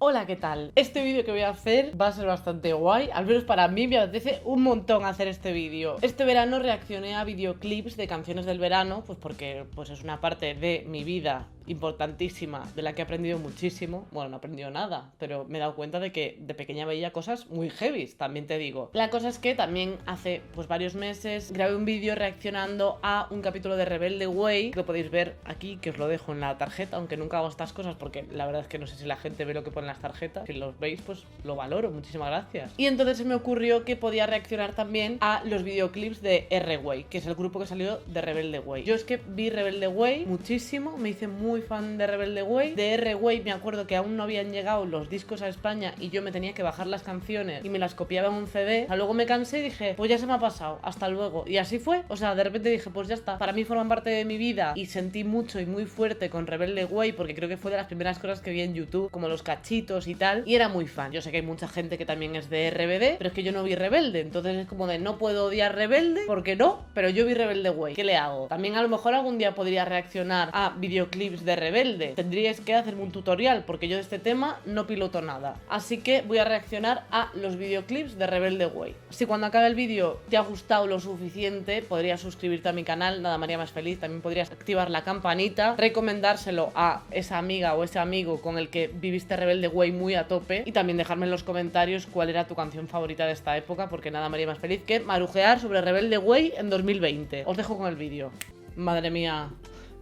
Hola, ¿qué tal? Este vídeo que voy a hacer va a ser bastante guay, al menos para mí me apetece un montón hacer este vídeo. Este verano reaccioné a videoclips de canciones del verano, pues porque es una parte de mi vida importantísima, de la que he aprendido muchísimo. Bueno, no he aprendido nada, pero me he dado cuenta de que de pequeña veía cosas muy heavies, también te digo. La cosa es que también hace varios meses grabé un vídeo reaccionando a un capítulo de Rebelde Way, que lo podéis ver aquí, que os lo dejo en la tarjeta, aunque nunca hago estas cosas porque la verdad es que no sé si la gente ve lo que pone en las tarjetas. Si los veis, pues lo valoro, muchísimas gracias. Y entonces se me ocurrió que podía reaccionar también a los videoclips de R-Way, que es el grupo que salió de Rebelde Way. Yo es que vi Rebelde Way muchísimo, me hice muy fan de Rebelde Way. De R-Way me acuerdo que aún no habían llegado los discos a España y yo me tenía que bajar las canciones y me las copiaba en un CD. Luego me cansé y dije, pues ya se me ha pasado, hasta luego. Y así fue, o sea, de repente dije, pues ya está. Para mí forman parte de mi vida y sentí mucho y muy fuerte con Rebelde Way porque creo que fue de las primeras cosas que vi en YouTube, como los cachitos y tal, y era muy fan. Yo sé que hay mucha gente que también es de RBD, pero es que yo no vi Rebelde, entonces es como de no puedo odiar Rebelde, porque no, pero yo vi Rebelde Way. ¿Qué le hago? También a lo mejor algún día podría reaccionar a videoclips de Rebelde. Tendríais que hacerme un tutorial, porque yo de este tema no piloto nada. Así que voy a reaccionar a los videoclips de Rebelde Way. Si cuando acabe el vídeo te ha gustado lo suficiente, podrías suscribirte a mi canal, nada María Más Feliz. También podrías activar la campanita, recomendárselo a esa amiga o ese amigo con el que viviste Rebelde Way muy a tope, y también dejarme en los comentarios cuál era tu canción favorita de esta época, porque nada me haría más feliz que marujear sobre Rebelde Way en 2020. Os dejo con el vídeo. Madre mía,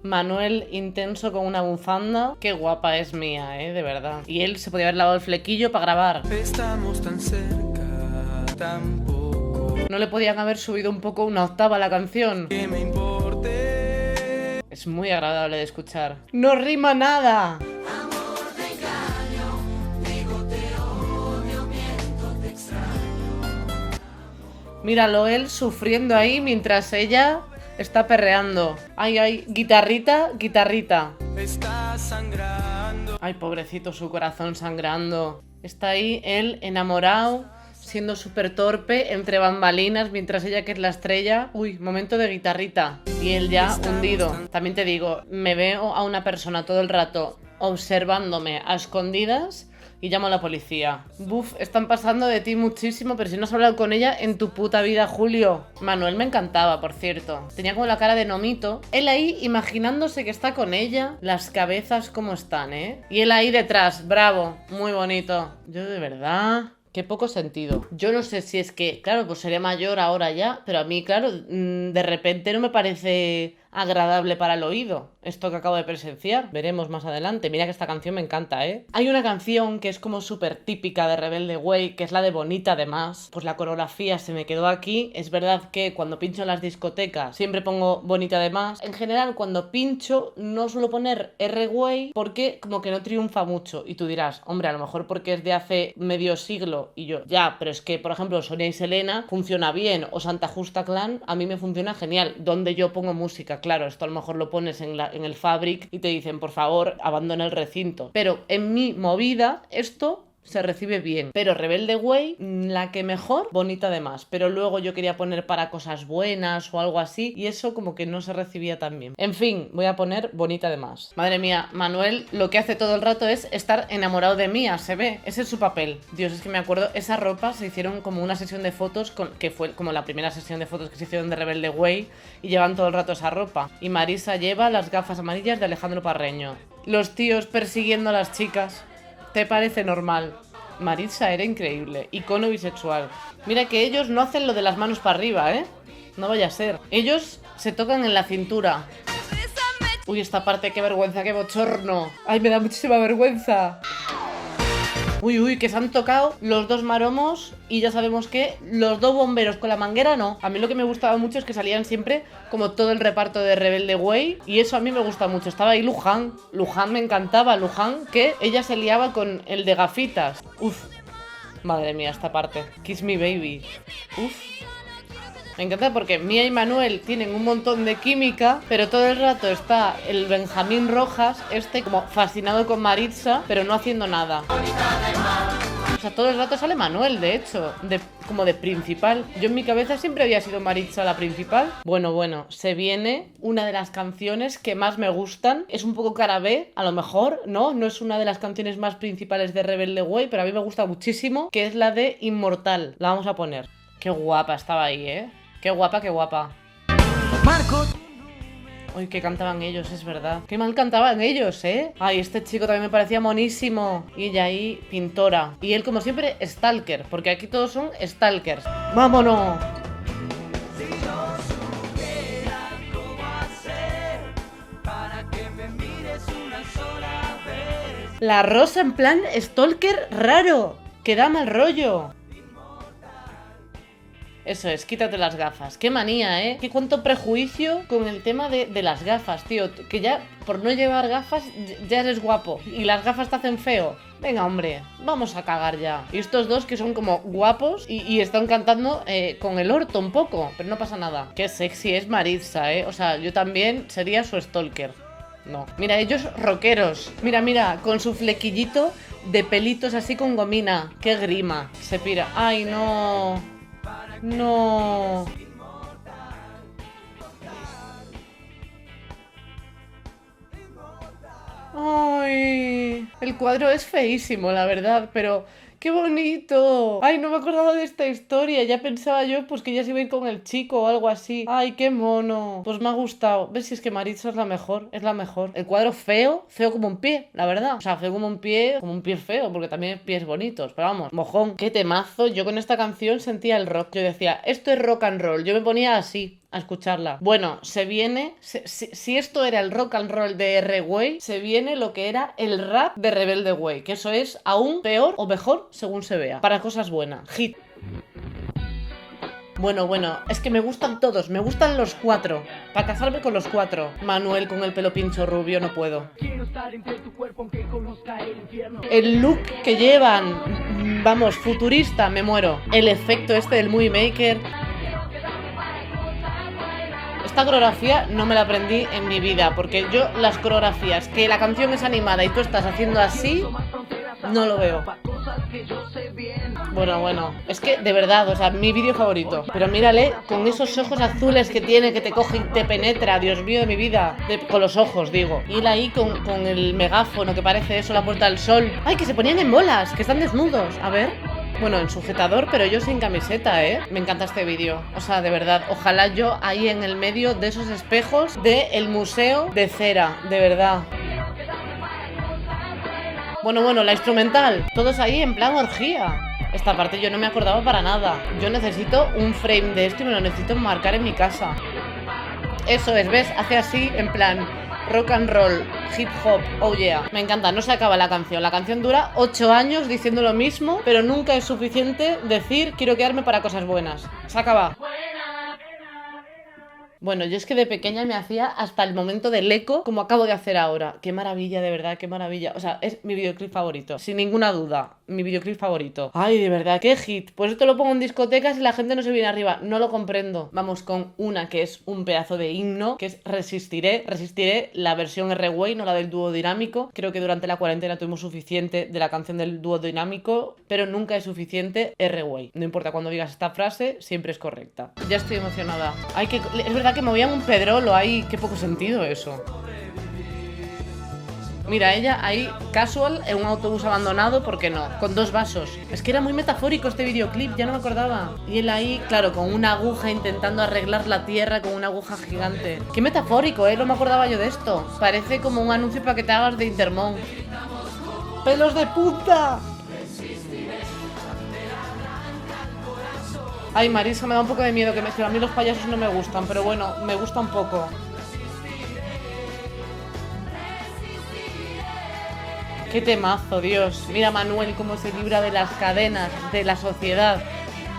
Manuel intenso con una bufanda. Qué guapa es mía, de verdad. Y él se podía haber lavado el flequillo para grabar. Estamos tan cerca, tan poco. ¿No le podían haber subido un poco una octava a la canción? Que me importe. Es muy agradable de escuchar. ¡No rima nada! Míralo él sufriendo ahí mientras ella está perreando. Ay, ay, guitarrita, guitarrita. Está sangrando. Ay, pobrecito, su corazón sangrando. Está ahí él enamorado, siendo súper torpe, entre bambalinas, mientras ella, que es la estrella. Uy, momento de guitarrita. Y él ya hundido. También te digo, me veo a una persona todo el rato observándome a escondidas y llamo a la policía. Buf, están pasando de ti muchísimo, pero si no has hablado con ella en tu puta vida, Julio. Manuel me encantaba, por cierto. Tenía como la cara de Nomito. Él ahí imaginándose que está con ella. Las cabezas como están, Y él ahí detrás, bravo, muy bonito. Yo de verdad... Qué poco sentido. Yo no sé si es que, claro, pues seré mayor ahora ya, pero a mí, claro, de repente no me parece agradable para el oído esto que acabo de presenciar. Veremos más adelante. Mira que esta canción me encanta, Hay una canción que es como súper típica de Rebelde Way, que es la de Bonita además. Pues la coreografía se me quedó aquí. Es verdad que cuando pincho en las discotecas siempre pongo Bonita además. En general, cuando pincho no suelo poner R-Way porque como que no triunfa mucho. Y tú dirás, hombre, a lo mejor porque es de hace medio siglo. Y yo, ya, pero es que, por ejemplo, Sonia y Selena funciona bien. O Santa Justa Clan a mí me funciona genial. Donde yo pongo música, claro, esto a lo mejor lo pones en el Fabric y te dicen, por favor, abandona el recinto. Pero en mi movida, esto se recibe bien. Pero Rebelde Way, la que mejor, Bonita además. Pero luego yo quería poner para cosas buenas o algo así, y eso como que no se recibía tan bien. En fin, voy a poner Bonita además. Madre mía, Manuel lo que hace todo el rato es estar enamorado de Mía, se ve. Ese es su papel. Dios, es que me acuerdo, esa ropa se hicieron como una sesión de fotos, que fue como la primera sesión de fotos que se hicieron de Rebelde Way, y llevan todo el rato esa ropa. Y Marisa lleva las gafas amarillas de Alejandro Parreño. Los tíos persiguiendo a las chicas. ¿Te parece normal? Marisa era increíble, icono bisexual. Mira que ellos no hacen lo de las manos para arriba, No vaya a ser. Ellos se tocan en la cintura. Uy, esta parte, qué vergüenza, qué bochorno. Ay, me da muchísima vergüenza. Uy, uy, que se han tocado los dos maromos y ya sabemos que los dos bomberos con la manguera no. A mí lo que me gustaba mucho es que salían siempre como todo el reparto de Rebelde Way, y eso a mí me gusta mucho. Estaba ahí Luján. Luján me encantaba. Luján, que ella se liaba con el de gafitas. Uf, madre mía, esta parte. Kiss Me Baby. Uf. Me encanta porque Mía y Manuel tienen un montón de química, pero todo el rato está el Benjamín Rojas, como fascinado con Maritza, pero no haciendo nada. O sea, todo el rato sale Manuel, de hecho, como de principal. Yo en mi cabeza siempre había sido Maritza la principal. Bueno, se viene una de las canciones que más me gustan. Es un poco cara B, a lo mejor, ¿no? No es una de las canciones más principales de Rebelde Way, pero a mí me gusta muchísimo, que es la de Inmortal. La vamos a poner. Qué guapa estaba ahí, ¿eh? Qué guapa, qué guapa. Marco. Uy, que cantaban ellos, es verdad. Qué mal cantaban ellos, ¿eh? Ay, este chico también me parecía monísimo. Y ella ahí, pintora. Y él, como siempre, stalker, porque aquí todos son stalkers. ¡Vámonos! La Rosa en plan stalker raro, que da mal rollo. Eso es, quítate las gafas. Qué manía, ¿eh? Qué cuánto prejuicio con el tema de las gafas, tío. Que ya por no llevar gafas ya eres guapo y las gafas te hacen feo. Venga, hombre, vamos a cagar ya. Y estos dos que son como guapos y están cantando con el orto un poco, pero no pasa nada. Qué sexy es Maritza, ¿eh? O sea, yo también sería su stalker. No. Mira, ellos rockeros. Mira, con su flequillito de pelitos así con gomina. Qué grima. Se pira. Ay, no. No. Ay, el cuadro es feísimo, la verdad, pero ¡qué bonito! Ay, no me acordaba de esta historia. Ya pensaba yo pues que ya se iba a ir con el chico o algo así. Ay, qué mono. Pues me ha gustado. ¿Ves? Si es que Maritza es la mejor. Es la mejor. El cuadro feo como un pie, la verdad. O sea, feo como un pie feo, porque también hay pies bonitos. Pero vamos, mojón. Qué temazo. Yo con esta canción sentía el rock. Yo decía, esto es rock and roll. Yo me ponía así a escucharla. Bueno, se viene... Si esto era el rock and roll de R-Way, se viene lo que era el rap de Rebelde Way, que eso es aún peor o mejor según se vea. Para cosas buenas. Hit. Bueno, es que me gustan todos, me gustan los cuatro. Para casarme con los cuatro. Manuel con el pelo pincho rubio, no puedo. El look que llevan, vamos, futurista, me muero. El efecto este del Movie Maker. Esta coreografía no me la aprendí en mi vida, porque yo las coreografías, que la canción es animada y tú estás haciendo así, no lo veo. Bueno, es que de verdad, o sea, mi vídeo favorito. Pero mírale, con esos ojos azules que tiene, que te coge y te penetra, Dios mío de mi vida. Con los ojos, digo. Y él ahí con el megáfono, que parece eso, la Puerta del Sol. ¡Ay, que se ponían en bolas! Que están desnudos. A ver... Bueno, en sujetador, pero yo sin camiseta, ¿eh? Me encanta este vídeo. O sea, de verdad, ojalá yo ahí en el medio de esos espejos del Museo de Cera, de verdad. Bueno, la instrumental. Todos ahí en plan orgía. Esta parte yo no me acordaba para nada. Yo necesito un frame de esto y me lo necesito enmarcar en mi casa. Eso es, ¿ves? Hace así, en plan... rock and roll, hip hop, oh yeah. Me encanta, no se acaba la canción. La canción dura 8 años diciendo lo mismo, pero nunca es suficiente decir quiero quedarme para cosas buenas. Se acaba. Bueno, yo es que de pequeña me hacía hasta el momento del eco, como acabo de hacer ahora. Qué maravilla, de verdad, qué maravilla. O sea, es mi videoclip favorito, sin ninguna duda. Mi videoclip favorito. Ay, de verdad, qué hit. Pues esto lo pongo en discotecas y la gente no se viene arriba. No lo comprendo. Vamos con una que es un pedazo de himno, que es Resistiré. Resistiré la versión R-Way, no la del dúo dinámico. Creo que durante la cuarentena tuvimos suficiente de la canción del dúo dinámico, pero nunca es suficiente R-Way. No importa cuando digas esta frase, siempre es correcta. Ya estoy emocionada. Ay, que es verdad que movían un pedrolo ahí, qué poco sentido eso. Mira, ella ahí, casual, en un autobús abandonado, ¿por qué no? Con 2 vasos. Es que era muy metafórico este videoclip, ya no me acordaba. Y él ahí, claro, con una aguja intentando arreglar la tierra con una aguja gigante. Qué metafórico, no me acordaba yo de esto. Parece como un anuncio para que te hagas de Intermón. ¡Pelos de punta! Ay, Marisa, me da un poco de miedo que a mí los payasos no me gustan, pero bueno, me gusta un poco. Qué temazo, Dios. Mira Manuel cómo se libra de las cadenas de la sociedad.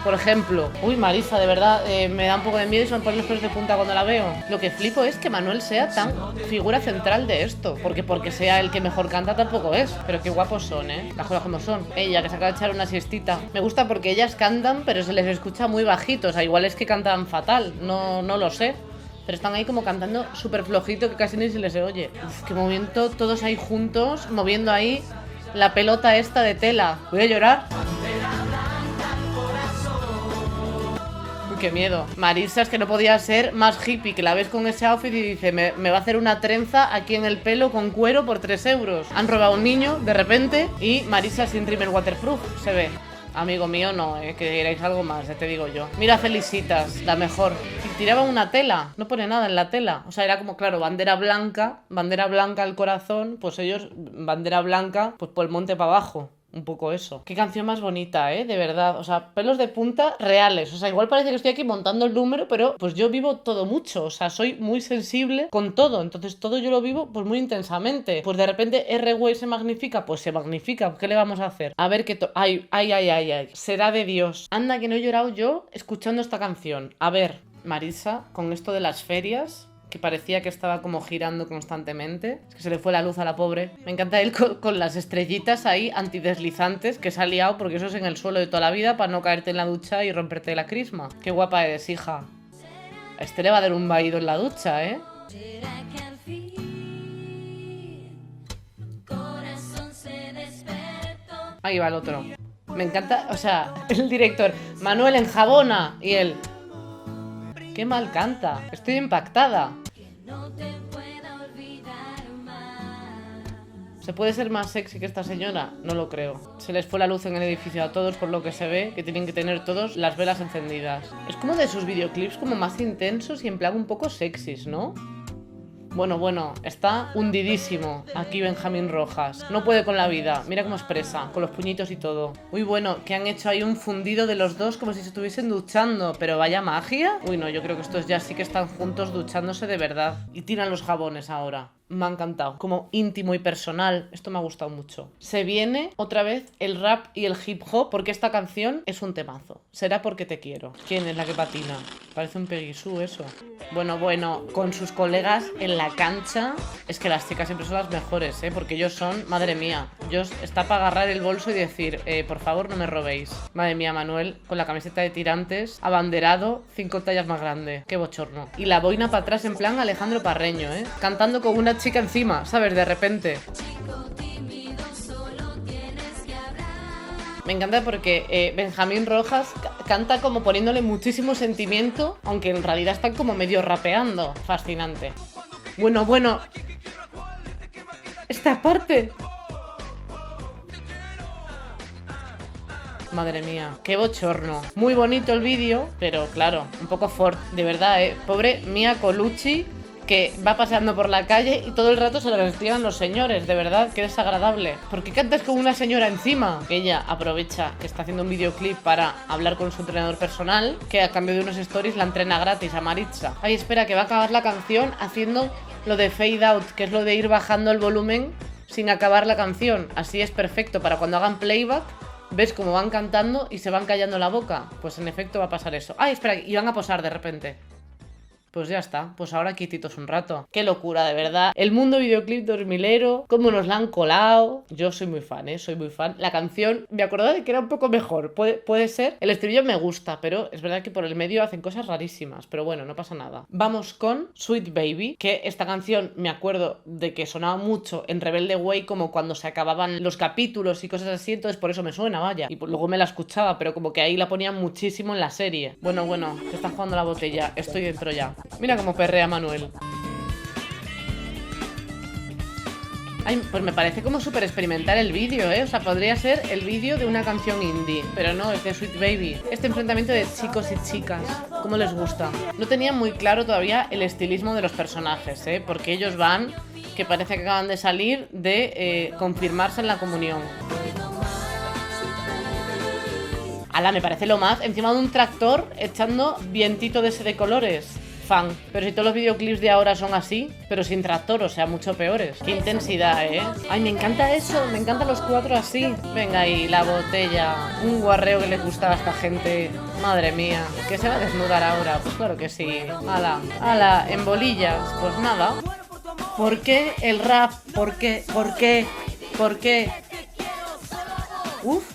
Por ejemplo, uy, Marisa, de verdad, me da un poco de miedo y se me ponen los pelos de punta cuando la veo. Lo que flipo es que Manuel sea tan figura central de esto. Porque sea el que mejor canta tampoco es. Pero qué guapos son, las cosas como son. Ella, que se acaba de echar una siestita. Me gusta porque ellas cantan, pero se les escucha muy bajito. O sea, igual es que cantan fatal, no lo sé. Pero están ahí como cantando súper flojito, que casi ni se les oye. Uf, qué movimiento, todos ahí juntos, moviendo ahí la pelota esta de tela. Voy a llorar. qué miedo. Marisa es que no podía ser más hippie, que la ves con ese outfit y dice, me va a hacer una trenza aquí en el pelo con cuero por 3 euros. Han robado a un niño de repente y Marisa sin rímel waterproof, se ve. Amigo mío, no, que queréis algo más, ya te digo yo. Mira, Felicitas, la mejor. Y tiraba una tela, no pone nada en la tela. O sea, era como, claro, bandera blanca al corazón, pues ellos, bandera blanca, pues por el monte para abajo. Un poco eso. Qué canción más bonita, de verdad. O sea, pelos de punta reales. O sea, igual parece que estoy aquí montando el número, pero pues yo vivo todo mucho. O sea, soy muy sensible con todo. Entonces todo yo lo vivo pues muy intensamente. Pues de repente R-Way se magnifica, pues se magnifica. ¿Qué le vamos a hacer? A ver qué... Ay. Será de Dios. Anda que no he llorado yo escuchando esta canción. A ver, Marisa, con esto de las ferias... que parecía que estaba como girando constantemente. Es que se le fue la luz a la pobre. Me encanta él con las estrellitas ahí antideslizantes que se ha liado porque eso es en el suelo de toda la vida para no caerte en la ducha y romperte la crisma. Qué guapa eres, hija. A este le va a dar un vaído en la ducha, ¿eh? Ahí va el otro. Me encanta, o sea, el director. Manuel enjabona y él... ¡Qué mal canta! Estoy impactada. ¿Se puede ser más sexy que esta señora? No lo creo. Se les fue la luz en el edificio a todos por lo que se ve, que tienen que tener todos las velas encendidas. Es como de sus videoclips como más intensos y en plan un poco sexys, ¿no? Bueno, está hundidísimo aquí Benjamín Rojas. No puede con la vida, mira cómo expresa, con los puñitos y todo. Uy, bueno, que han hecho ahí un fundido de los dos como si se estuviesen duchando, pero vaya magia. Uy, no, yo creo que estos ya sí que están juntos duchándose de verdad. Y tiran los jabones ahora. Me ha encantado, como íntimo y personal. Esto me ha gustado mucho. Se viene otra vez el rap y el hip hop porque esta canción es un temazo. Será porque te quiero. ¿Quién es la que patina? Parece un Peggy Sue eso. Bueno, con sus colegas en la cancha. Es que las chicas siempre son las mejores, porque ellos son, madre mía, ellos está para agarrar el bolso y decir, por favor no me robéis. Madre mía, Manuel con la camiseta de tirantes, abanderado, 5 tallas más grande. Qué bochorno. Y la boina para atrás en plan Alejandro Parreño, cantando con una chica encima, ¿sabes? De repente. Me encanta porque Benjamín Rojas canta como poniéndole muchísimo sentimiento, aunque en realidad están como medio rapeando. Fascinante. Bueno. Esta parte. Madre mía, qué bochorno. Muy bonito el vídeo, pero claro, un poco fort. De verdad, pobre Mia Colucci, que va paseando por la calle y todo el rato se le retiran los señores, de verdad, qué desagradable. ¿Por qué cantas con una señora encima? Ella aprovecha que está haciendo un videoclip para hablar con su entrenador personal, que a cambio de unos stories la entrena gratis a Maritza. Ay, espera, que va a acabar la canción haciendo lo de fade out, que es lo de ir bajando el volumen sin acabar la canción. Así es perfecto para cuando hagan playback. ¿Ves cómo van cantando y se van callando la boca? Pues en efecto va a pasar eso. Ay, espera, y van a posar de repente. Pues ya está, pues ahora quietitos un rato. Qué locura, de verdad. El mundo videoclip 2000ero, cómo nos la han colado. Yo soy muy fan, soy muy fan. La canción, me acordaba de que era un poco mejor. Puede ser. El estribillo me gusta, pero es verdad que por el medio hacen cosas rarísimas. Pero bueno, no pasa nada. Vamos con Sweet Baby, que esta canción me acuerdo de que sonaba mucho en Rebelde Way, como cuando se acababan los capítulos y cosas así. Entonces por eso me suena, vaya. Y luego me la escuchaba, pero como que ahí la ponían muchísimo en la serie. Bueno, que están jugando la botella. Estoy dentro ya. Mira cómo perrea Manuel. Ay, pues me parece como súper experimental el vídeo, O sea, podría ser el vídeo de una canción indie. Pero no, es de Sweet Baby. Este enfrentamiento de chicos y chicas, ¿cómo les gusta? No tenía muy claro todavía el estilismo de los personajes, Porque ellos van, que parece que acaban de salir de confirmarse en la comunión. Ala, me parece lo más. Encima de un tractor echando vientito de ese de colores. Fan. Pero si todos los videoclips de ahora son así, pero sin tractor, o sea, mucho peores. Qué intensidad, Ay, me encanta eso, me encantan los 4 así. Venga ahí, la botella. Un guarreo que le gustaba a esta gente. Madre mía. ¿Que se va a desnudar ahora? Pues claro que sí. Ala, en bolillas. Pues nada. ¿Por qué el rap? ¿Por qué? Uf.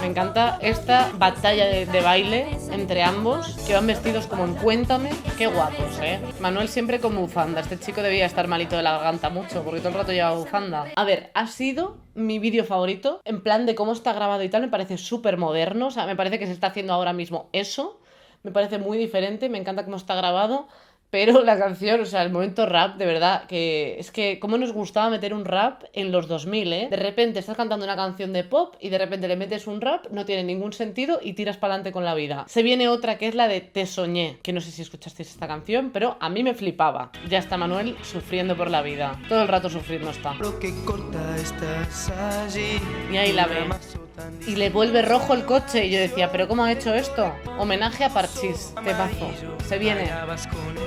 Me encanta esta batalla de baile entre ambos, que van vestidos como en Cuéntame. Qué guapos, Manuel siempre con bufanda. Este chico debía estar malito de la garganta mucho, porque todo el rato lleva bufanda. A ver, ha sido mi vídeo favorito, en plan de cómo está grabado y tal. Me parece súper moderno, o sea, me parece que se está haciendo ahora mismo eso. me parece muy diferente, me encanta cómo está grabado. Pero la canción, o sea, el momento rap, de verdad, que es que cómo nos gustaba meter un rap en los 2000, ¿eh? De repente estás cantando una canción de pop y de repente le metes un rap, no tiene ningún sentido y tiras para adelante con la vida. Se viene otra que es la de Te Soñé, que no sé si escuchasteis esta canción, pero a mí me flipaba. Ya está Manuel sufriendo por la vida. Todo el rato sufriendo está. Lo que corta estás allí. Y ahí la ve. Y le vuelve rojo el coche y yo decía, ¿pero cómo ha hecho esto? Homenaje a Parchís, temazo. Se viene.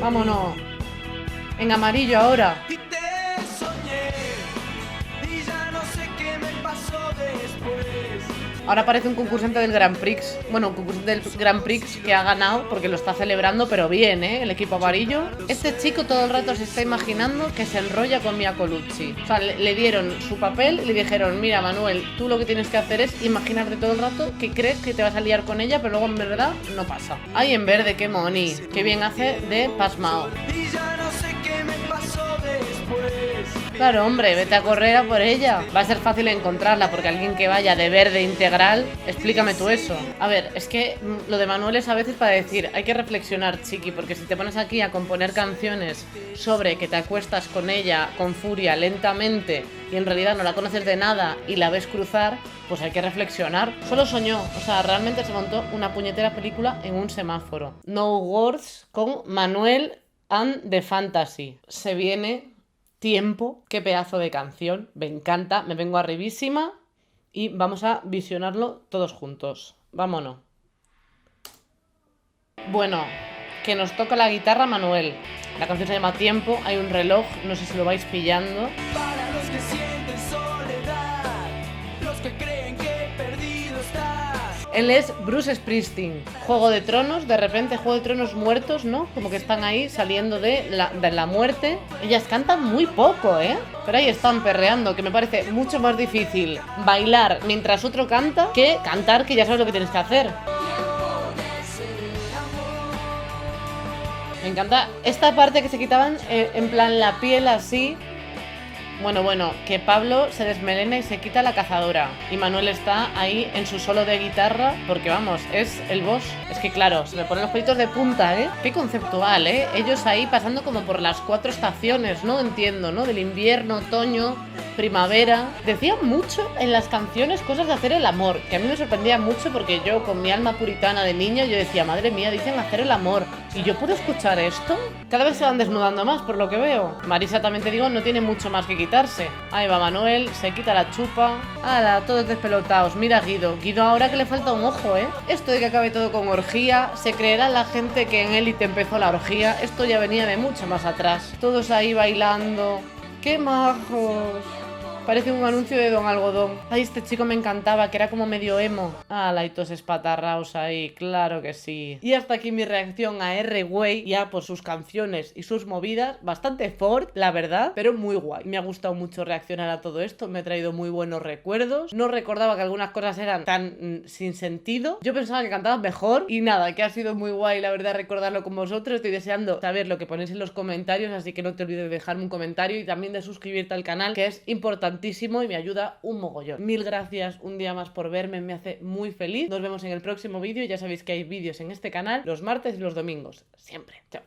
Vámonos. En amarillo ahora. Y te soñé, y ya no sé qué me pasó después. Ahora parece un concursante del Grand Prix. Bueno, un concursante del Grand Prix que ha ganado porque lo está celebrando, pero bien, ¿eh? El equipo amarillo. Este chico todo el rato se está imaginando que se enrolla con Mia Colucci. O sea, le dieron su papel y le dijeron, mira, Manuel, tú lo que tienes que hacer es imaginarte todo el rato que crees que te vas a liar con ella, pero luego en verdad no pasa. Ay, en verde, qué moni. Qué bien hace de pasmao. Y ya no sé qué me pasó después. Claro, hombre, vete a correr a por ella. Va a ser fácil encontrarla porque alguien que vaya de verde integral, explícame tú eso. A ver, es que lo de Manuel es a veces para decir, hay que reflexionar, chiqui, porque si te pones aquí a componer canciones sobre que te acuestas con ella con furia lentamente y en realidad no la conoces de nada y la ves cruzar, pues hay que reflexionar. Solo soñó, o sea, realmente se montó una puñetera película en un semáforo. No Words con Manuel and the Fantasy. Se viene Tiempo, qué pedazo de canción, me encanta, me vengo arribísima y vamos a visionarlo todos juntos. Vámonos. Bueno, que nos toca la guitarra Manuel. La canción se llama Tiempo, hay un reloj, no sé si lo vais pillando. Para los que sienten soledad, los que creen que perdido estás. Él es Bruce Springsteen. Juego de Tronos, de repente Juego de Tronos muertos, ¿no? Como que están ahí saliendo de la muerte. Ellas cantan muy poco, ¿eh? Pero ahí están perreando, que me parece mucho más difícil bailar mientras otro canta que cantar, que ya sabes lo que tienes que hacer. Me encanta esta parte que se quitaban en plan la piel así. Bueno, que Pablo se desmelena y se quita la cazadora. Y Manuel está ahí en su solo de guitarra, porque vamos, es el boss. Es que claro, se me ponen los pelitos de punta, ¿eh? Qué conceptual, ¿eh? Ellos ahí pasando como por las 4 estaciones, ¿no? Entiendo, ¿no? Del invierno, otoño, primavera. Decían mucho en las canciones cosas de hacer el amor, que a mí me sorprendía mucho porque yo con mi alma puritana de niña, yo decía, madre mía, dicen hacer el amor. ¿Y yo puedo escuchar esto? Cada vez se van desnudando más, por lo que veo. Marisa, también te digo, no tiene mucho más que quitarse. Ahí va Manuel, se quita la chupa. ¡Hala! Todos despelotados. Mira a Guido. Guido ahora que le falta un ojo, ¿eh? Esto de que acabe todo con orgía, se creerá la gente que en Élite empezó la orgía. Esto ya venía de mucho más atrás. Todos ahí bailando. ¡Qué majos! Parece un anuncio de Don Algodón. Ay, este chico me encantaba, que era como medio emo. Ah, laitos espatarraos ahí, claro que sí. Y hasta aquí mi reacción a R-Way, ya por sus canciones y sus movidas. Bastante Ford, la verdad, pero muy guay. Me ha gustado mucho reaccionar a todo esto, me ha traído muy buenos recuerdos. No recordaba que algunas cosas eran tan sin sentido. Yo pensaba que cantaban mejor y nada, que ha sido muy guay, la verdad, recordarlo con vosotros. Estoy deseando saber lo que ponéis en los comentarios, así que no te olvides de dejarme un comentario y también de suscribirte al canal, que es importante y me ayuda un mogollón. Mil gracias un día más por verme, me hace muy feliz. Nos vemos en el próximo vídeo. Ya sabéis que hay vídeos en este canal los martes y los domingos. Siempre. Chao.